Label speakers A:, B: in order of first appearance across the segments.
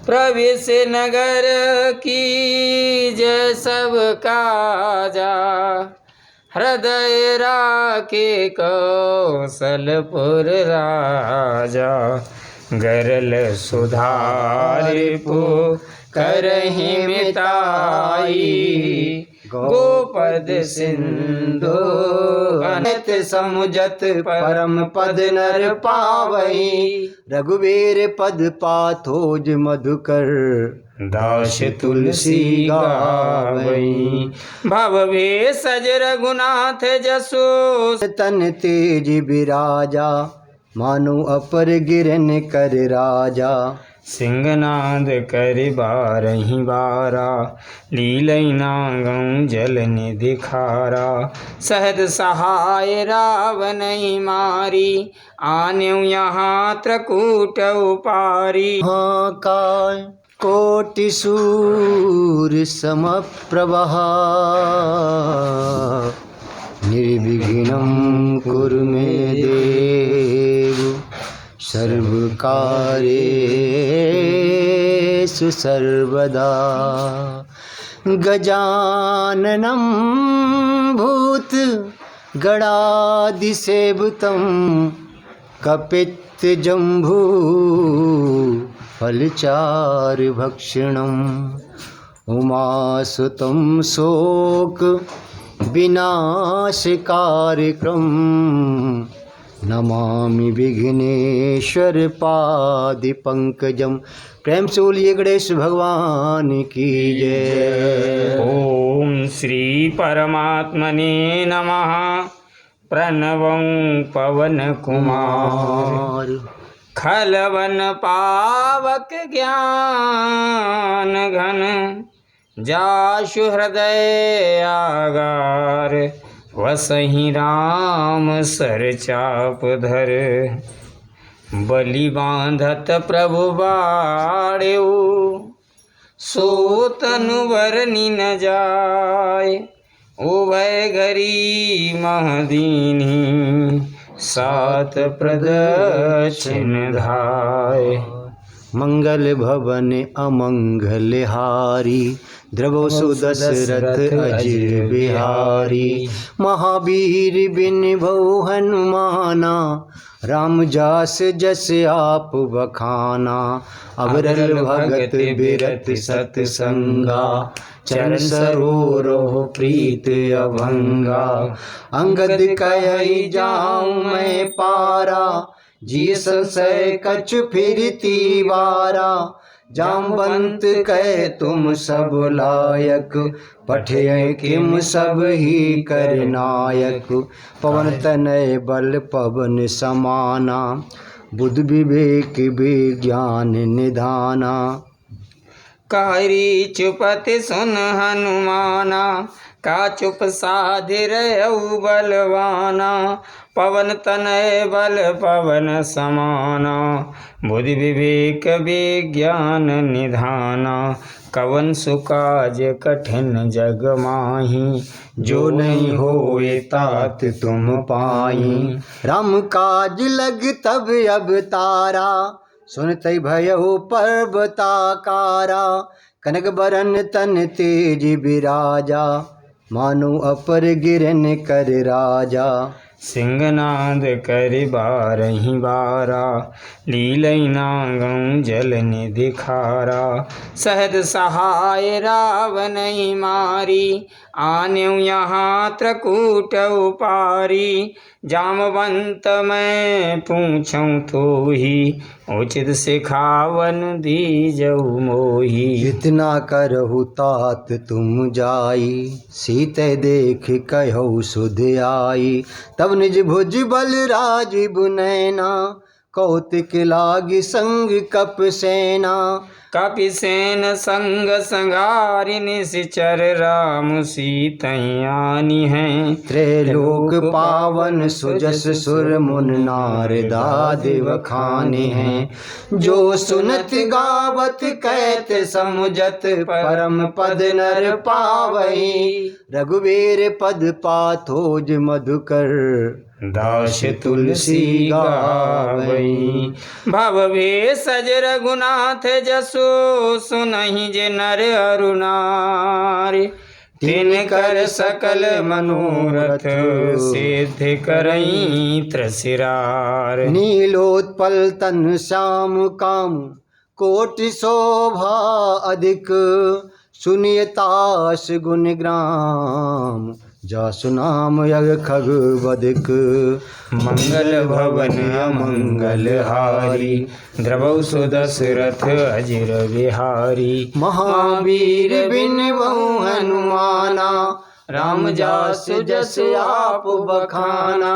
A: प्रवेश नगर की जय सब काजा, हृदय राखे कौशलपुर राजा। गरल सुधारे पो करहि मिताई, गोपद सिंधु अनंत समुजत परम पद नर पावई।
B: रघुवीर पद पाथोज मधुकर,
A: दास तुलसी गावई। भव भेषज रघुनाथ जसो,
B: तन तेज बिराजा, मानो अपर गिरन कर राजा।
A: सिंहनाद कर बारहि बारा, लीलई नागं जल निधि खारा। सहद सहाय रावणहि मारी, आन्यो यहाँ त्रकूट उपारी।
B: महाकाय कोटि सूर्य समप्रभः, निर्विघ्नं कुरु मे देव, सर्वकार्येषु सर्वदा। गजाननं भूतगणाधिसेवितं, कपित्थजम्बू फलचारुभक्षणम्, उमासुतं शोक विनाशकारकम्, नमामि विघ्नेश्वर पादपंकजम। प्रेम से बोलिए गणेश भगवान की जय।
A: ओम श्री परमात्मने नमः। प्रणवं पवन कुमार, खलवन पावक ज्ञान घन। जासु हृदय आगार, वसहि राम सर चाप धर। बलि बांधत प्रभु बाड़ेऊ, सो तनु बरनि न जाय। उभय घरी महदीनी, सात प्रदक्षिण धाय।
B: मंगल भवन अमंगल हारी, द्रवो सुदशरथ अजिर बिहारी। महावीर बिन भऊ हनुमाना, राम जास जस आप बखाना। अवरल भगत बिरत सतसंगा, चरण सरोरह प्रीत अभंगा। अंगद कहि जाऊं मैं पारा, जिय संशय कछु फिरती वारा। जामवंत कह तुम सब लायक, पठय किम सब ही कर नायक। पवन तनय बल पवन समाना, बुद्धि विवेक विज्ञान निधाना।
A: कारी चुपति सुन हनुमाना, का चुप साधि रहउ बलवाना। पवन तनय बल पवन समाना, बुद्धि विवेक विज्ञान निधाना। कवन सुकाज कठिन जग माही, जो नहीं होए तात तुम पाई।
B: राम काज लग तब अवतारा, सुनत भयउ पर्वताकारा। कनक बरन तन तेज बिराजा, मानो अपर गिरन कर राजा।
A: सिंहनाद कर बारहि बारा, लीलई नागं जल निधि खारा। सहद सहाय रावणहि मारी, आन्यो यहाँ त्रकूट उपारी। जामवंत मैं पूछऊँ तोहि, उचित सिखावन दीजऊ मोहि।
B: इतना करहु तात तुम जाई, सीते देख कहु सुध आई। तब निज भुज बल राजीव नैना, कौतिक लागी संग कप सेना।
A: कपिसेन संग संगारि निशिचर राम सीतयानी हैं।
B: त्रैलोक पावन सुजस सुर मुन नारदादि बखाने हैं। जो सुनत गावत कहत समुझत परम पद नर पावई। रघुवीर पद पाथोज मधुकर
A: दास तुलसी गावई। भव भेषज रघुनाथ जसो सुनहि जे नर अरु नारी। तिनकर सकल मनोरथ सिद्ध करई त्रसिरार।
B: नीलोत्पल तन श्याम काम कोटि शोभा अधिक। सुनियतास गुण ग्राम जासु नाम यग खग बदिक।
A: मंगल भवन अमंगल हारी। द्रवौ सुदशरथ अजिर बिहारी।
B: महावीर बिन बहु हनुमाना। राम जासु जस आप बखाना।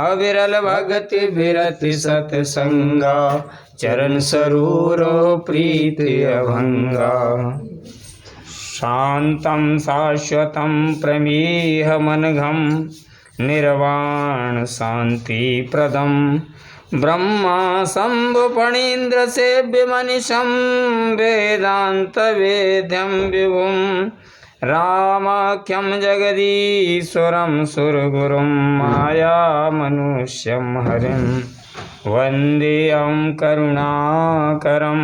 A: अविरल भगति बिरति सतसंगा। चरण सरोरो प्रीति अभंगा। शांतं शाश्वतं प्रमेहमनघं निर्वाण शांति प्रदम। ब्रह्मा शंभु फणीन्द्र सेव्यमनिशं वेदांत वेद्यं विभुं। रामाख्यं जगदीश्वरं सुरगुरुं माया मनुष्यं हरिं। वन्देऽहं करुणाकरं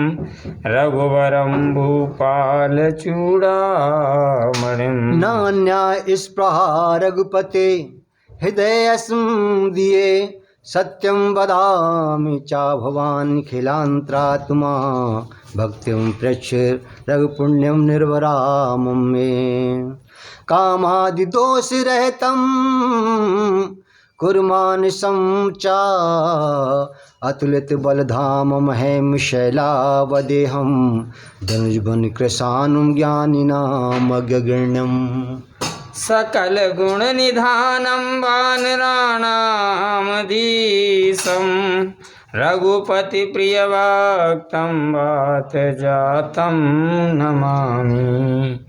A: रघुवरं भूपालचूडामणिं।
B: नान्या स्पृहा रघुपते हृदय दिए। सत्यं वदामि चा भवान् खिलांतरात्मा। भक्तिं पृच्छ रघुपुण्यं निर्वरामं मे। कामादि दोष रहितं कुर्मानसं चा। अतुलित बलधाम महेम शैलावदेहं। धनुजबन कृशानुं ज्ञानिनां अग्रगण्यम्।
A: सकल गुण निधानं वानराणामधीशं। रघुपति प्रिय भक्तं वात जातं नमामि।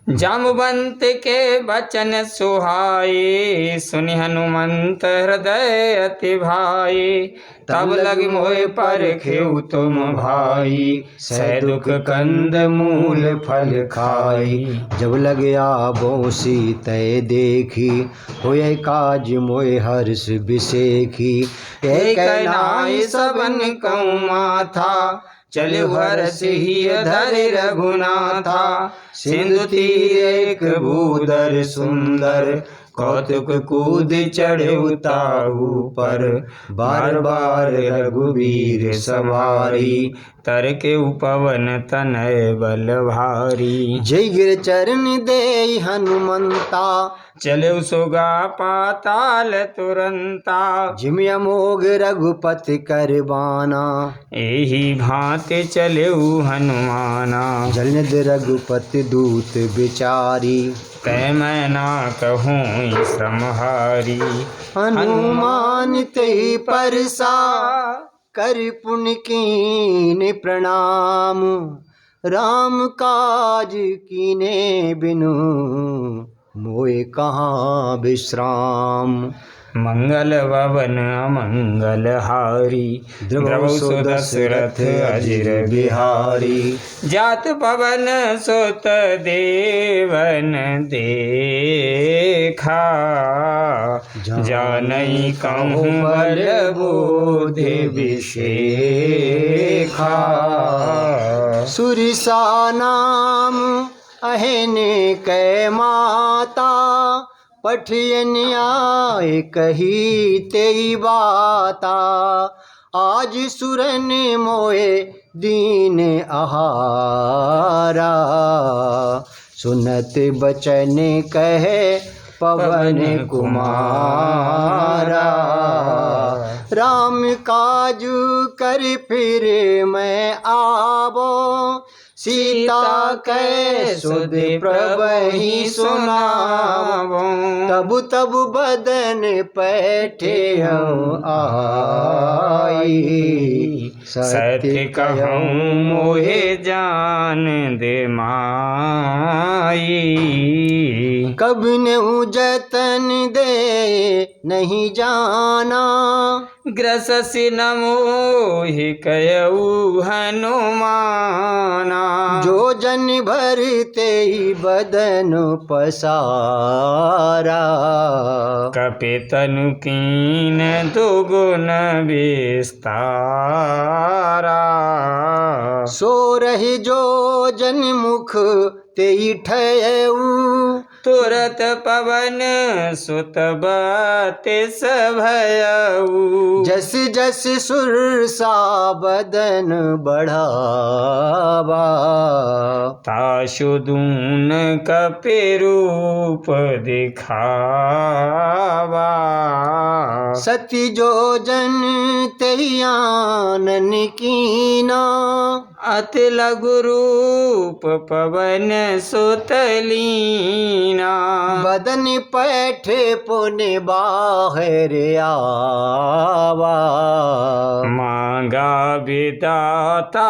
A: जाम्बवंत के बचन सुहाए। सुनि हनुमंत हृदय अति भाए। तब लग मोहि परखेउ तुम भाई। सह दुख कंद मूल फल खाई।
B: जब लग आबो सीतै देखी। होय काज मोय हर्ष बिसेखी।
A: एक नाई सबन कहूँ माथा। चले हर्ष ही धरि रघुनाथा। सिंधु तीर एक भूधर सुंदर। कौतुक कूद चढ़े उताहू पर। बार बार रघुवीर सवारी। तर के उपवन तनय बल भारी।
B: जय गिर चरण दे हनुमंता।
A: चले सुगा पाताल तुरंता।
B: जिम अमोघ रघुपति कर बाना।
A: एही भांति चले हनुमाना।
B: जलनिध रघुपति दूत बिचारी।
A: तै मैं ना कहूँ श्रमहारी।
B: हनुमान ते परसा कर पुण्य कीन प्रणाम। राम काज कीने बिनु मोए कहाँ विश्राम।
A: मंगल भवन अमंगल हारी। द्रवौ सुदशरथ अजिर बिहारी। जात पवन सुत देवन देखा। जानई कहूँ बल बोधि विशेखा।
B: सुरिसा नाम अहने कै माता। पठियन आए कही तेई बाता। आज सुरन मोए दीन आहारा। सुनत बचन कहे पवन कुमारा। राम काजू कर फिर मैं आवो। सीता कै सुध प्रभहि सुनावो। तब तब बदन पैठे आई,
A: सत्य कहूँ मोहे जान दे माई।
B: कब नेहु जतन दे नहीं जाना,
A: ग्रससि न मोहि कयऊ हनुमाना।
B: जो जन भरते ही बदन पसारा,
A: कपि तनु कीन दुगुन विस्तारा।
B: सो रही जो जन मुख तेई ठयऊ,
A: तुरत पवन सुत बतिस भयऊ।
B: जस जस सुरसा बदन बढ़ावा,
A: ताशु दून कपि रूप दिखावा।
B: सती जो जन तेई आनन कीना,
A: अति लघु रूप पवन सुत लीना।
B: बदन पैठे पुनि बाहर आवा,
A: मांगा विदाता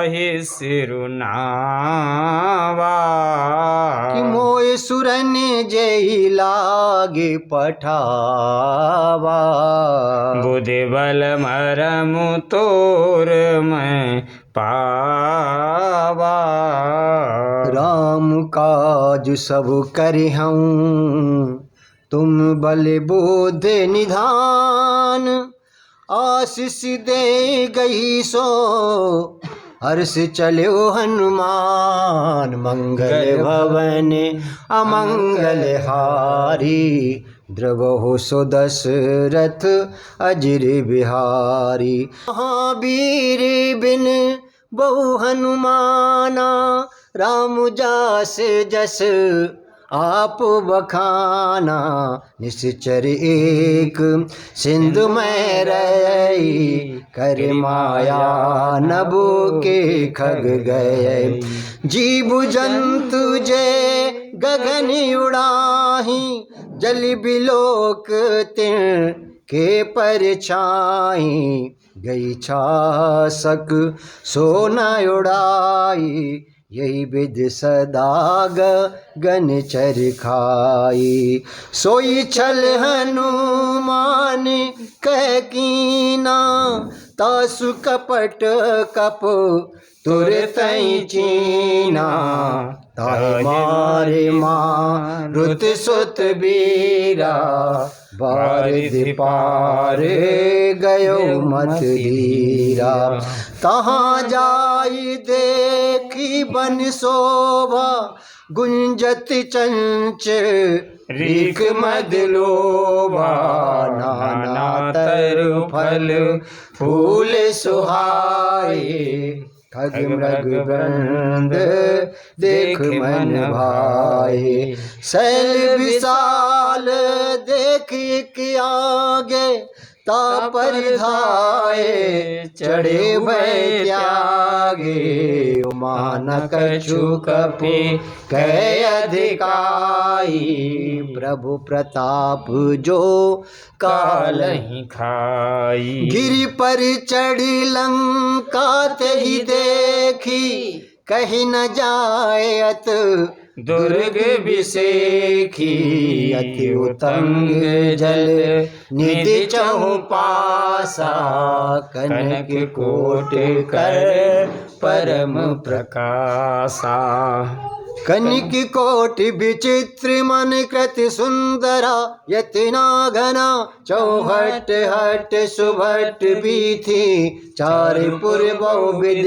A: ही सिरुनावा।
B: कि मोय सुरन जय लागे पठावा,
A: बुद्धि बल मरम तोर मैं पावा।
B: राम काज सब करिहऊँ, तुम बल बोध निधान। आशीष दे गई सो हर्ष चलो हनुमान, मंगल भवन अमंगल हारी। द्रवहु सो दशरथ अजिर बिहारी। महावीर बिन बहु हनुमाना, राम जास जस आप बखाना। निश्चर एक सिंधु में रही, कर माया नभ के खग गए। जीव जंतु जय गगन उड़ाही, जल बिलोक तिन के परछाई। गई छासक सोना उड़ाई, यही विध सदा गगन चरखाई। सोई छल हनुमान कह कीना, तासु कपट कप तुरतई चीना। ताहि मारे मारुत सुत बीरा, बारिधि पार गयो मत धीरा। तहाँ जाई देखी बन शोभा, गुंजत चंच रीक मद लोभा। नाना तरु फल फूल सुहाए, खग मृग वृंद देख मन भाए। शैल विशाल देख के आगे, तापर धाये चढ़े भय त्यागे। मान कछु कपि कह अधिकाई, प्रभु प्रताप जो
A: कालहि खाई।
B: गिरि पर चढ़ी लंका तेहि देखी, कहीं न जायत दुर्ग बिसेखी। अति उतंग जल निधि चहु पासा, कनक कोट कर परम प्रकाशा। कनिक कोटि विचित्र मन कृति सुंदरा, यतना घना चौहट हट सुभट बीथी। चारिपुर बहुविध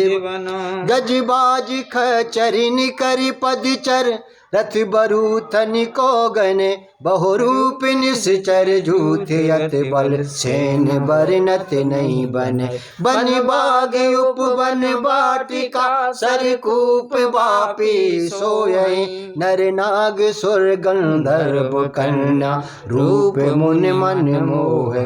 B: गजबाज खचरिन करि पदचर, रथ बरूथन को गने बहुरूप निश्चर झूठ यत बल सेन बरनत नहीं बने बन बाग उपवन वाटिका सरकूप बापी सोये नर नाग सुर गंधर्व कन्या रूप मुन मन मोह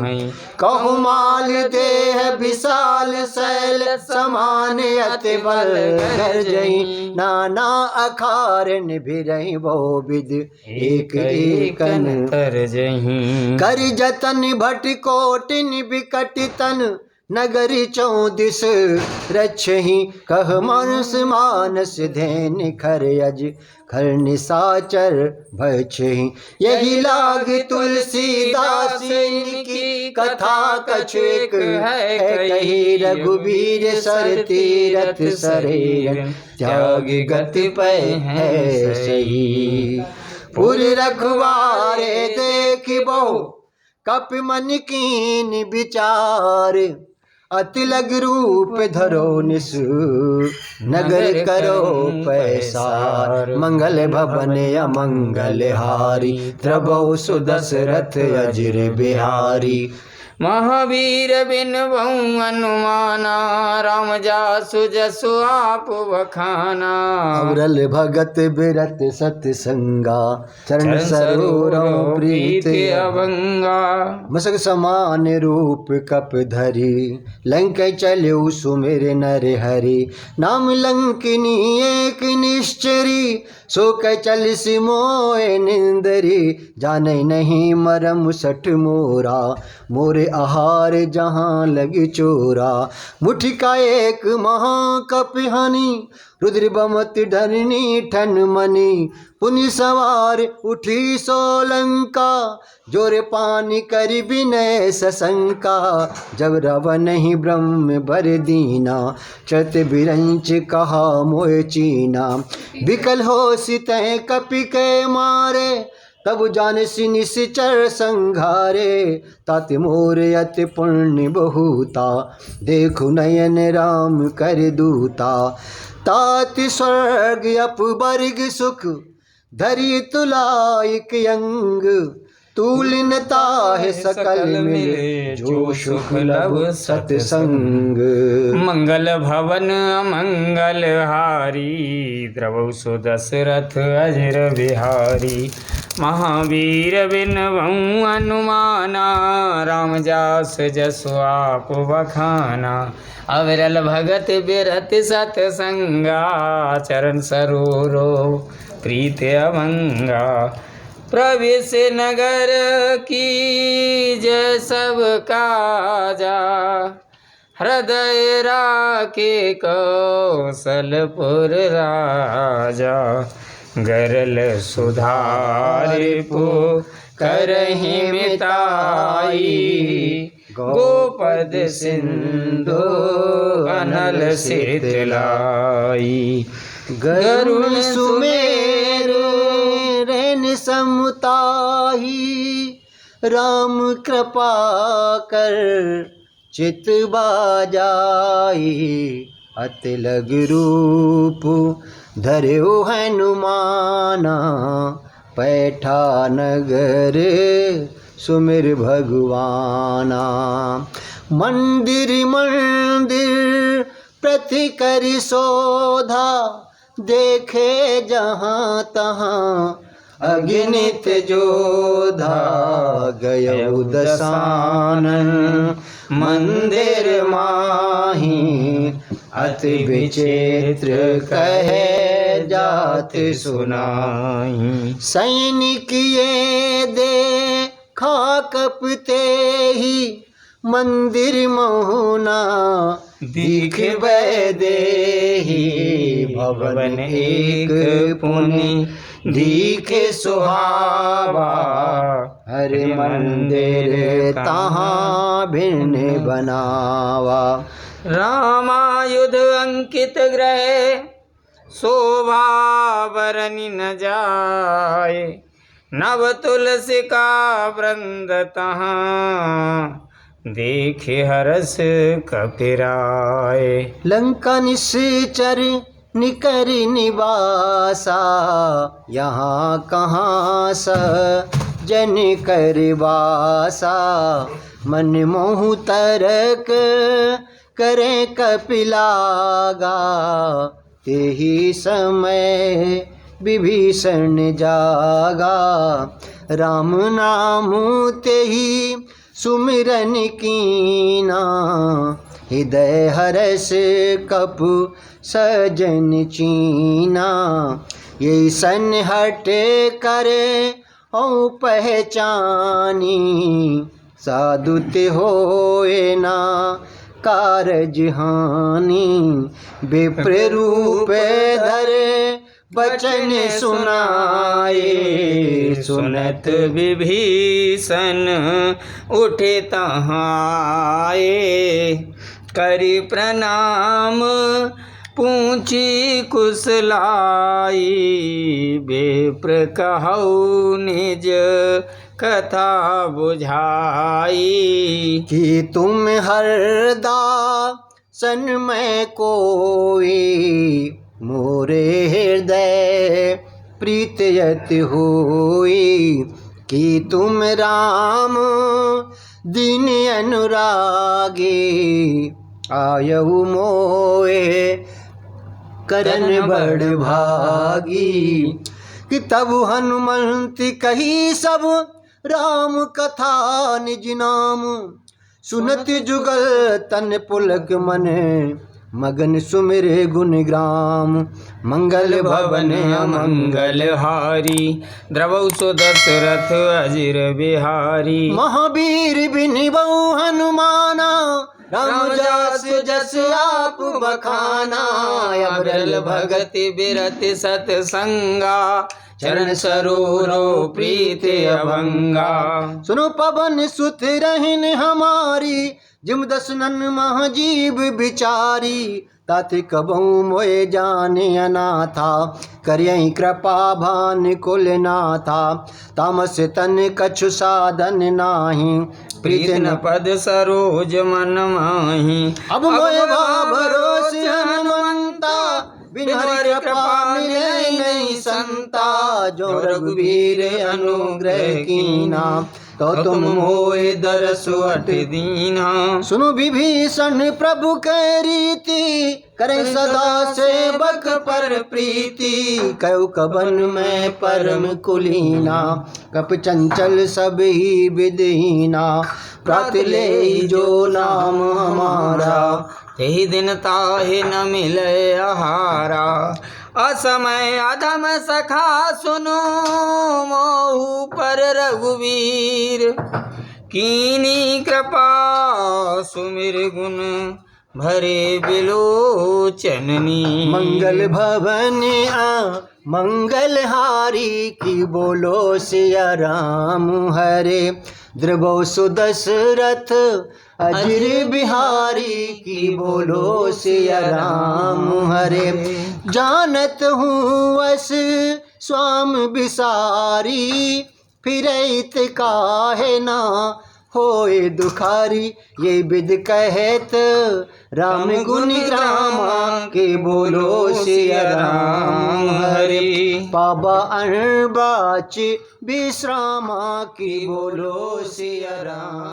B: कहु माल देह विशाल शैल समान अति बल गर्जई नाना अखारन भिरहि बहु विध एक एकन
A: तरजहीं
B: कर जतन भट कोटिन विकट तन नगरी चौदिस रक्षहि कह मानस मानस धैन खर अज खर निसाचर भक्षहि यही लाग तुलसीदास की कथा कछुक है कही रघुबीर सर तीरथ सरेर त्याग गति पै है सही पुर रखवारे देख बहु कप मन कीन विचार अति लग रूप धरो निस नगर करो पैसार मंगल भवन अमंगल हारी द्रबहु सुदशरथ अजर बिहारी
A: महावीर बिन बहु अनुमाना राम जासु जसु आप बखाना
B: अवरल भगत बिरत सतसंगा चरण सरोवरो प्रीत
A: अभंगा
B: मसक समान रूप कप धरी लंक चलु सुमिर नर हरि नाम लंकिनी एक निश्चरी सो चल सिमोए निंदरी जाने नहीं मरम सठ मोरा मोरे आहार जहाँ लगी चोरा मुठी का एक महाकपिहानी रुद्र बमत धरनी ठन मनी पुनि सवार उठी सोलंका जोरे पानी करी विनय सशंका जब रावण ही ब्रह्म बर दीना चत बिरंच कहा मोह चीना विकल हो सित कपि के मारे तब जान सी निश्चर संघारे तात मोर अति पुण्य बहुता देखु नयन राम कर दूता तात स्वर्ग अपवर्ग सुख धरि तुलाइक अंग तूलिनता है सकल मिले जो सुख लब सत्संग
A: मंगल भवन मंगल हारी द्रवौ सुदशरथ अजर बिहारी महावीर बिन बहु अनुमाना राम जास जसु आप बखाना अविरल भगत बिरत सतसंगा चरण सरोरो प्रीत अभंगा प्रवेश नगर की जय सब काजा हृदय राखे कौशलपुर राजा गरल सुधार पो करहि मिताई गोपद सिंधु अनल शीतलाई
B: गरुण सुमेरु रैन समताही राम कृपा कर चित बाजाई अति लग रूप धर्यो हनुमाना पैठा नगर सुमिर भगवाना मंदिर मंदिर प्रति करि शोधा देखे जहाँ तहाँ अगणित जोधा गयौ दसानन मंदिर माही अति विचित्र कहे जात सुनाई सैनिक ये देखा कपते ही मंदिर मोहना दीख देही भवन एक पुनि दीखे सुहावा हरि मंदिर तहाँ भिन्न बनावा
A: रामायुध अंकित ग्रह शोभा बरनि न जाए नव तुलसी का वृंद तहाँ देखे हरस कपिराए
B: लंका निश्चर निकर निवासा यहाँ कहाँ स जन कर वासा, मन मोहु तरक करें कपिलागा। तेहि समय विभीषण जागा, राम नाम तेहि सुमिरन कीना। हृदय हरस कपु सजन चीना, ये सन हट करे औ पहचानी। साधुत होए ना कारज हानि, विप्र रूप धरे बचन सुनाए।
A: सुनत विभीषण उठे तहाए, करि प्रणाम पूछी कुशलाई। विप्र कहौ निज कथा बुझाई,
B: कि तुम हरदा सन में कोई, मोरे हृदय प्रीतयत होई। कि तुम राम दीन अनुरागे, आयहु मोए करन बड़ भागी। कि तब हनुमंत कही सब राम कथा निज नाम, सुनत जुगल तन पुलक मन, मगन सुमिरे गुणग्राम। मंगल भवन
A: मंगल हारी, द्रवौ सो दशरथ अजिर बिहारी।
B: महावीर बिनिबऊ हनुमाना, राम जास जस आप बखाना।
A: अबरल भगति बिरति सतसंगा, चरण सरोरो प्रीति अभंगा।
B: सुनो पवन सुत रहन हमारी, जिम दसनन महाजीव बिचारी। ताति कबहु मोए जाने अनाथा, करियहि कृपा भान कुल नाथा। तामस तन कछु साधन नाही,
A: प्रीत न पद सरोज मन माही।
B: अब मोए भरोस हनुमंता, बिन हरि कृपा मिले नहीं संता। जो रघुवीर अनुग्रह कीना, तो तुम मोए दरसु अट दीना। सुनो विभीषण प्रभु कै रीति, करे सदा सेवक पर प्रीति। कयु कबन में परम कुलीना, कप चंचल सब ही विदहीना। प्रात ले जो नाम हमारा,
A: यही दिन ताहि न मिले आहारा। असमय अधम सखा सुनो, मोहु पर रघुवीर। कीनी कृपा सुमिर गुण, भरे बिलोचननी।
B: मंगल भवन मंगल हारी, की बोलो सिया राम हरे। द्रवौ सुदशरथ अजिर बिहारी, की बोलो सिया राम हरे। जानत हूँ वस स्वाम बिसारी, फिरैत काहे ना होए दुखारी। ये विद कहत राम गुण ग्रामा, के बोलो सिया राम हरि। पाबा अणबाच विश्रामा, की बोलो सिया राम।